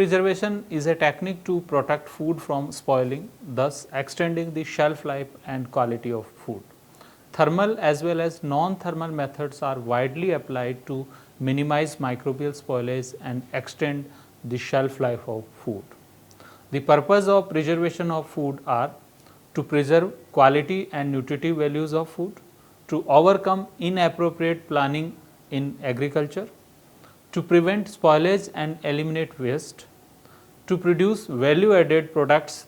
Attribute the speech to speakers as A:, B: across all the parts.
A: preservation is a technique to protect food from spoiling, thus extending the shelf life and quality of food. Thermal as well as non-thermal methods are widely applied to minimize microbial spoilage and extend the shelf life of food. The purpose of preservation of food are to preserve quality and nutritive values of food, to overcome inappropriate planning in agriculture, to prevent spoilage and eliminate waste, to produce value added products,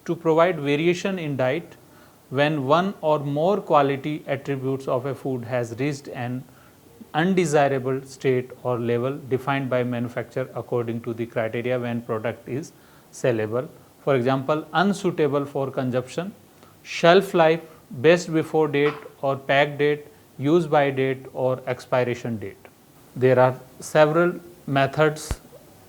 A: to provide variation in diet when one or more quality attributes of a food has reached an undesirable state or level defined by manufacturer according to the criteria when product is sellable. For example, unsuitable for consumption, shelf life, best before date or pack date, use by date or expiration date. There are several methods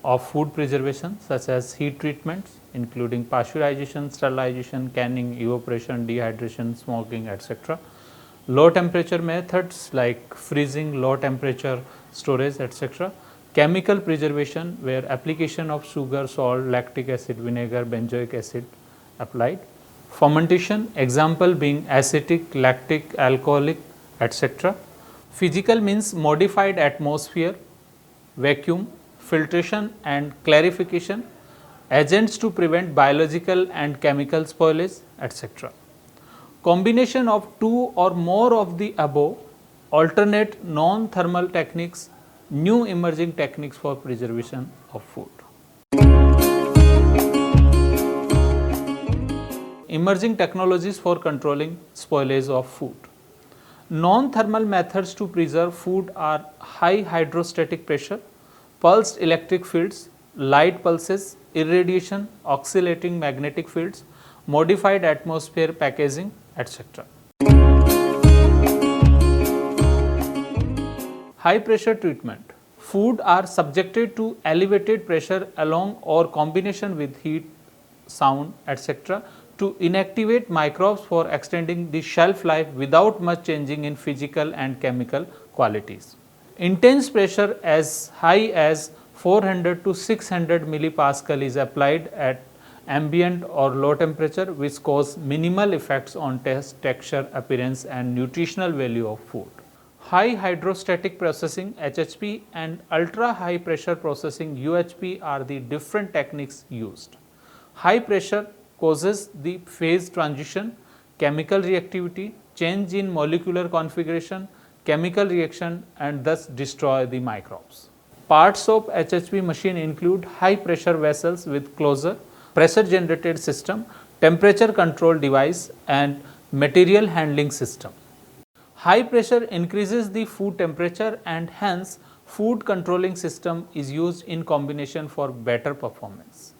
A: of food preservation such as heat treatments including pasteurization, sterilization, canning, evaporation, dehydration, smoking, etc. Low temperature methods like freezing, low temperature storage, etc. Chemical preservation where application of sugar, salt, lactic acid, vinegar, benzoic acid applied. Fermentation, example being acetic, lactic, alcoholic, etc. Physical means modified atmosphere, vacuum, filtration and clarification, agents to prevent biological and chemical spoilage, etc. Combination of two or more of the above, alternate non-thermal techniques, new emerging techniques for preservation of food. Emerging technologies for controlling spoilage of food. Non-thermal methods to preserve food are high hydrostatic pressure, pulsed electric fields, light pulses, irradiation, oscillating magnetic fields, modified atmosphere packaging, etc. High pressure treatment. Food are subjected to elevated pressure along or combination with heat, sound, etc. to inactivate microbes for extending the shelf life without much changing in physical and chemical qualities. Intense pressure as high as 400 to 600 millipascal is applied at ambient or low temperature which cause minimal effects on taste, texture, appearance and nutritional value of food. High hydrostatic processing HHP and ultra high pressure processing UHP are the different techniques used. High pressure causes the phase transition, chemical reactivity, change in molecular configuration, chemical reaction and thus destroy the microbes. Parts of HHP machine include high pressure vessels with closure, pressure generated system, temperature control device and material handling system. High pressure increases the food temperature and hence food controlling system is used in combination for better performance.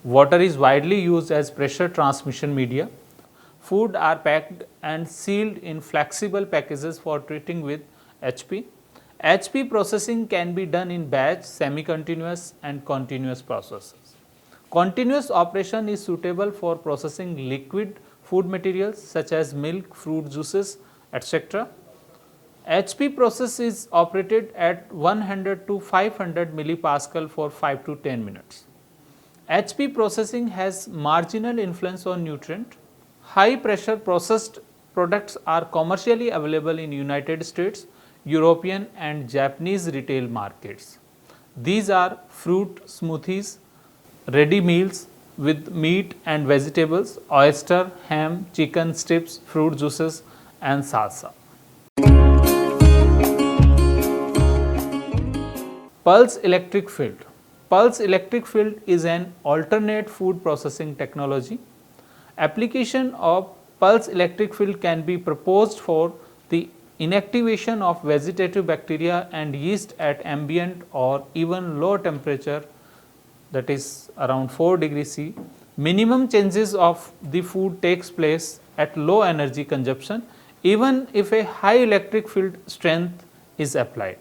A: Water is widely used as pressure transmission media. Food are packed and sealed in flexible packages for treating with HP. HP processing can be done in batch, semi-continuous and continuous processes. Continuous operation is suitable for processing liquid food materials such as milk, fruit juices, etc. HP process is operated at 100 to 500 millipascal for 5 to 10 minutes. HP processing has marginal influence on nutrient. High pressure processed products are commercially available in United States, European and Japanese retail markets. These are fruit smoothies, ready meals with meat and vegetables, oyster, ham, chicken strips, fruit juices and salsa. Pulse electric field. Pulse electric field is an alternate food processing technology. Application of pulse electric field can be proposed for the inactivation of vegetative bacteria and yeast at ambient or even low temperature, that is around 4 degrees C. Minimum changes of the food takes place at low energy consumption even if a high electric field strength is applied.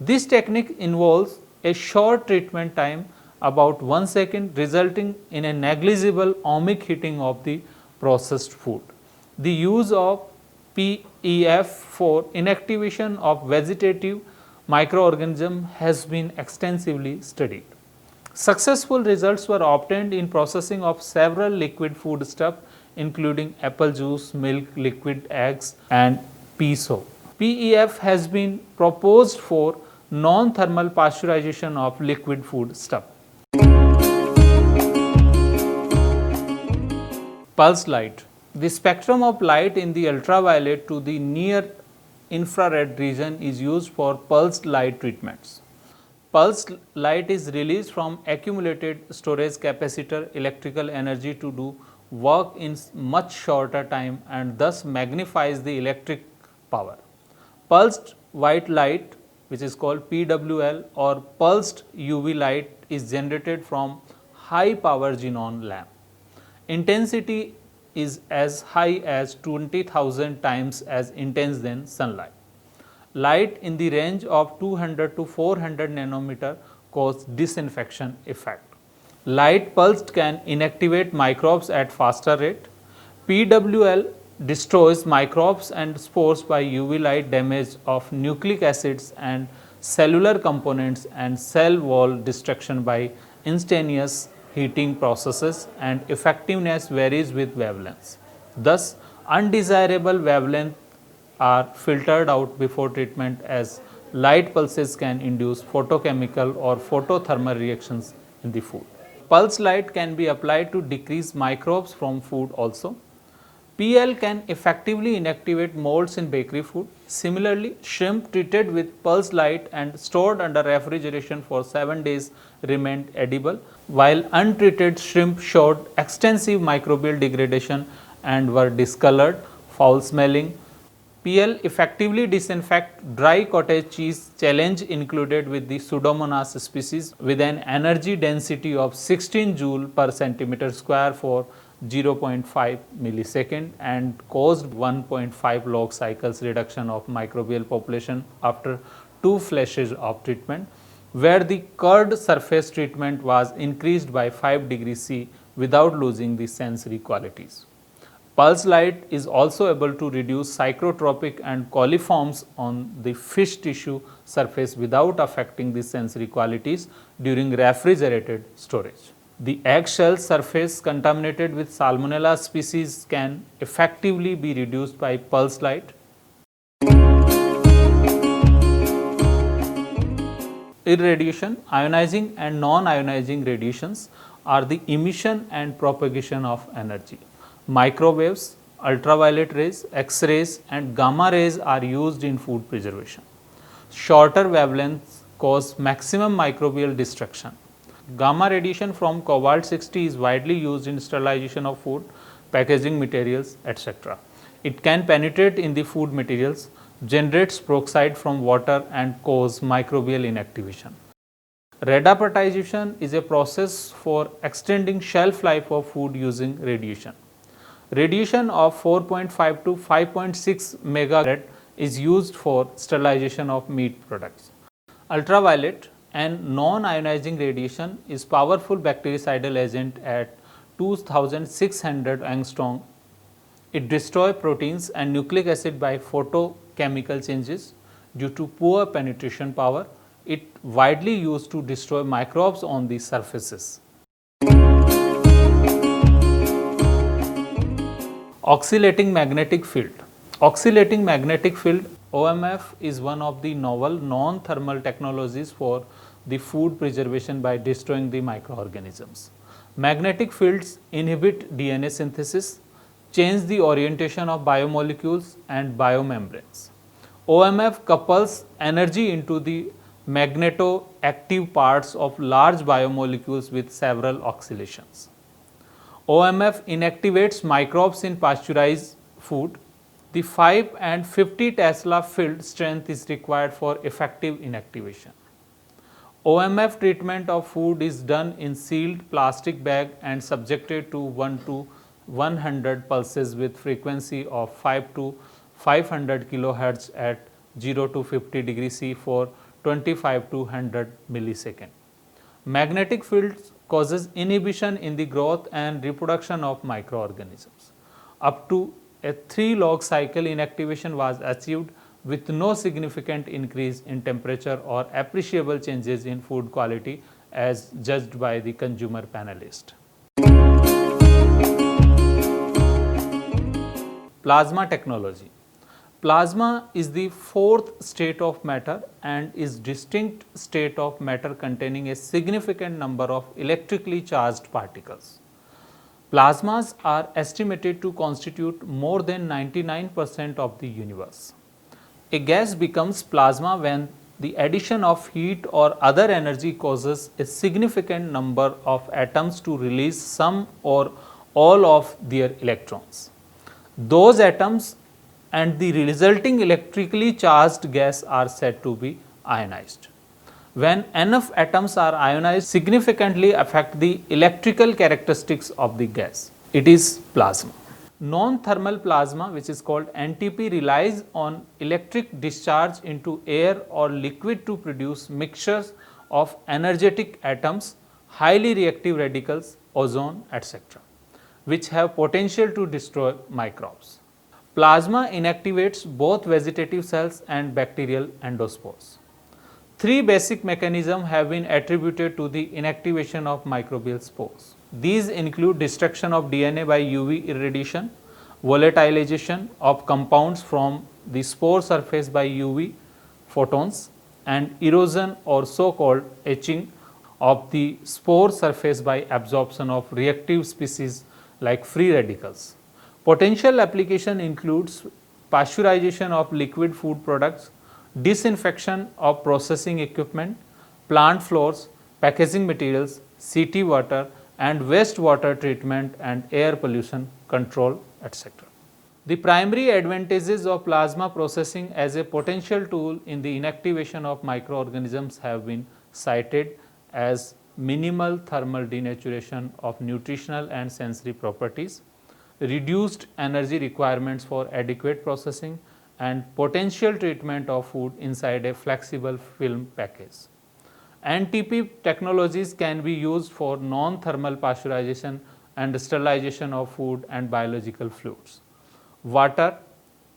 A: This technique involves a short treatment time about 1 second resulting in a negligible ohmic heating of the processed food. The use of PEF for inactivation of vegetative microorganism has been extensively studied. Successful results were obtained in processing of several liquid foodstuffs including apple juice, milk, liquid eggs and pea soap. PEF has been proposed for non-thermal pasteurization of liquid foodstuff. Pulse light. The spectrum of light in the ultraviolet to the near infrared region is used for pulsed light treatments. Pulsed light is released from accumulated storage capacitor electrical energy to do work in much shorter time and thus magnifies the electric power. Pulsed white light, which is called PWL, or pulsed UV light, is generated from high power xenon lamp. Intensity is as high as 20,000 times as intense than sunlight. Light in the range of 200 to 400 nanometer cause disinfection effect. Light pulsed can inactivate microbes at faster rate. PWL destroys microbes and spores by UV light damage of nucleic acids and cellular components and cell wall destruction by instantaneous heating processes, and effectiveness varies with wavelengths. Thus, undesirable wavelengths are filtered out before treatment as light pulses can induce photochemical or photothermal reactions in the food. Pulse light can be applied to decrease microbes from food also. PL can effectively inactivate molds in bakery food. Similarly, shrimp treated with pulse light and stored under refrigeration for 7 days remained edible, while untreated shrimp showed extensive microbial degradation and were discolored, foul smelling. PL effectively disinfect dry cottage cheese. Challenge included with the Pseudomonas species with an energy density of 16 joule per centimeter square for 0.5 millisecond and caused 1.5 log cycles reduction of microbial population after 2 flashes of treatment, where the curd surface treatment was increased by 5 degrees C without losing the sensory qualities. Pulse light is also able to reduce psychrotropic and coliforms on the fish tissue surface without affecting the sensory qualities during refrigerated storage. The eggshell surface contaminated with Salmonella species can effectively be reduced by pulse light. Irradiation, ionizing and non-ionizing radiations are the emission and propagation of energy. Microwaves, ultraviolet rays, X-rays and gamma rays are used in food preservation. Shorter wavelengths cause maximum microbial destruction. Gamma radiation from cobalt-60 is widely used in sterilization of food, packaging materials, etc. It can penetrate in the food materials, generates peroxide from water and cause microbial inactivation. Radapartization is a process for extending shelf life of food using radiation. Radiation of 4.5 to 5.6 megaRad is used for sterilization of meat products. Ultraviolet and non-ionizing radiation is powerful bactericidal agent at 2600 angstrom. It destroys proteins and nucleic acid by photochemical changes. Due to poor penetration power, it widely used to destroy microbes on the surfaces. Oscillating magnetic field. Oscillating magnetic field OMF is one of the novel non-thermal technologies for the food preservation by destroying the microorganisms. Magnetic fields inhibit DNA synthesis, change the orientation of biomolecules and biomembranes. OMF couples energy into the magnetoactive parts of large biomolecules with several oscillations. OMF inactivates microbes in pasteurized food. The 5 and 50 Tesla field strength is required for effective inactivation. OMF treatment of food is done in sealed plastic bag and subjected to 1 to 100 pulses with frequency of 5 to 500 kHz at 0 to 50 degrees C for 25 to 100 millisecond. Magnetic fields causes inhibition in the growth and reproduction of microorganisms. Up to a 3 log cycle inactivation was achieved with no significant increase in temperature or appreciable changes in food quality as judged by the consumer panelist. Plasma technology. Plasma is the fourth state of matter and is distinct state of matter containing a significant number of electrically charged particles. Plasmas are estimated to constitute more than 99% of the universe. A gas becomes plasma when the addition of heat or other energy causes a significant number of atoms to release some or all of their electrons. Those atoms and the resulting electrically charged gas are said to be ionized. When enough atoms are ionized, significantly affect the electrical characteristics of the gas. It is plasma. Non-thermal plasma, which is called NTP, relies on electric discharge into air or liquid to produce mixtures of energetic atoms, highly reactive radicals, ozone, etc., which have potential to destroy microbes. Plasma inactivates both vegetative cells and bacterial endospores. Three basic mechanisms have been attributed to the inactivation of microbial spores. These include destruction of DNA by UV irradiation, volatilization of compounds from the spore surface by UV photons, and erosion or so-called etching of the spore surface by absorption of reactive species like free radicals. Potential application includes pasteurization of liquid food products, disinfection of processing equipment, plant floors, packaging materials, city water and wastewater treatment and air pollution control, etc. The primary advantages of plasma processing as a potential tool in the inactivation of microorganisms have been cited as minimal thermal denaturation of nutritional and sensory properties, reduced energy requirements for adequate processing, and potential treatment of food inside a flexible film package. NTP technologies can be used for non-thermal pasteurization and sterilization of food and biological fluids. Water,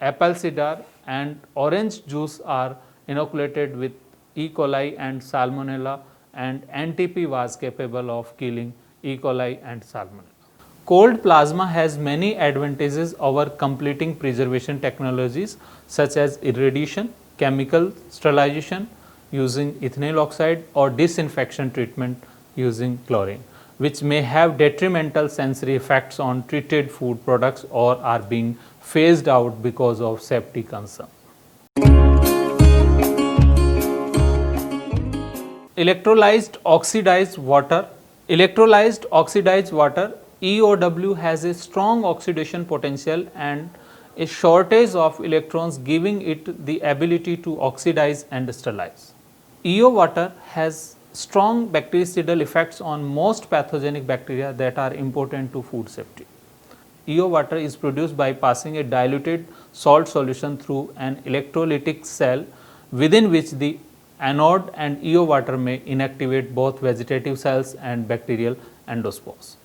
A: apple cider and orange juice are inoculated with E. coli and Salmonella, and NTP was capable of killing E. coli and Salmonella. Cold plasma has many advantages over completing preservation technologies such as irradiation, chemical sterilization using ethynyl oxide or disinfection treatment using chlorine, which may have detrimental sensory effects on treated food products or are being phased out because of safety concerns. Electrolyzed oxidized water. Electrolyzed oxidized water EOW has a strong oxidation potential and a shortage of electrons, giving it the ability to oxidize and sterilize. EO water has strong bactericidal effects on most pathogenic bacteria that are important to food safety. EO water is produced by passing a diluted salt solution through an electrolytic cell within which the anode, and EO water may inactivate both vegetative cells and bacterial endospores.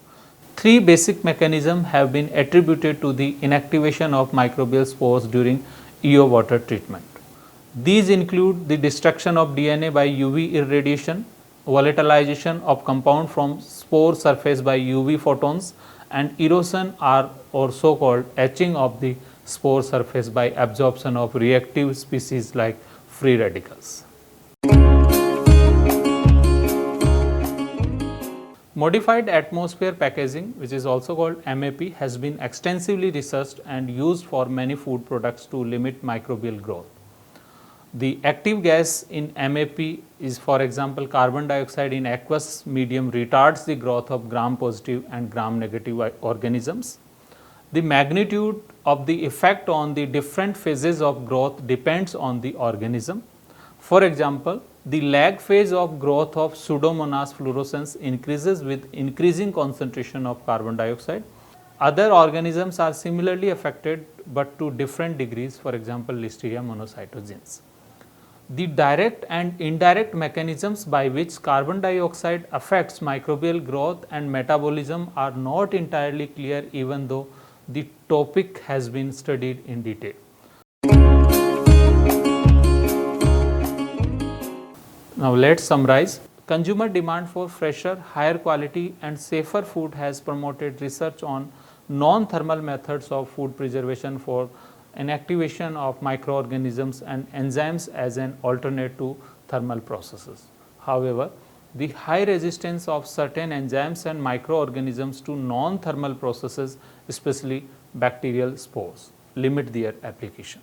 A: Three basic mechanisms have been attributed to the inactivation of microbial spores during EO water treatment. These include the destruction of DNA by UV irradiation, volatilization of compound from spore surface by UV photons, and erosion or so-called etching of the spore surface by absorption of reactive species like free radicals. Modified atmosphere packaging, which is also called MAP, has been extensively researched and used for many food products to limit microbial growth. The active gas in MAP is, for example, carbon dioxide in aqueous medium retards the growth of gram-positive and gram-negative organisms. The magnitude of the effect on the different phases of growth depends on the organism. For example, the lag phase of growth of Pseudomonas fluorescens increases with increasing concentration of carbon dioxide. Other organisms are similarly affected but to different degrees, for example, Listeria monocytogenes. The direct and indirect mechanisms by which carbon dioxide affects microbial growth and metabolism are not entirely clear, even though the topic has been studied in detail. Now, let us summarize. Consumer demand for fresher, higher quality and safer food has promoted research on non-thermal methods of food preservation for inactivation of microorganisms and enzymes as an alternate to thermal processes. However, the high resistance of certain enzymes and microorganisms to non-thermal processes, especially bacterial spores, limit their application.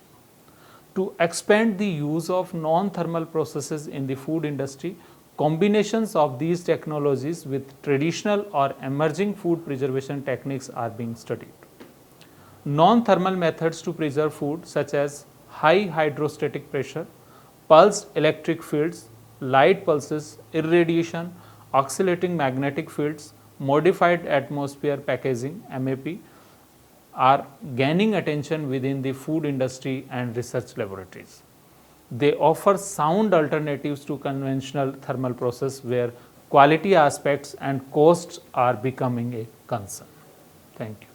A: To expand the use of non-thermal processes in the food industry, combinations of these technologies with traditional or emerging food preservation techniques are being studied. Non-thermal methods to preserve food such as high hydrostatic pressure, pulsed electric fields, light pulses, irradiation, oscillating magnetic fields, modified atmosphere packaging (MAP) are gaining attention within the food industry and research laboratories. They offer sound alternatives to conventional thermal process where quality aspects and costs are becoming a concern. Thank you.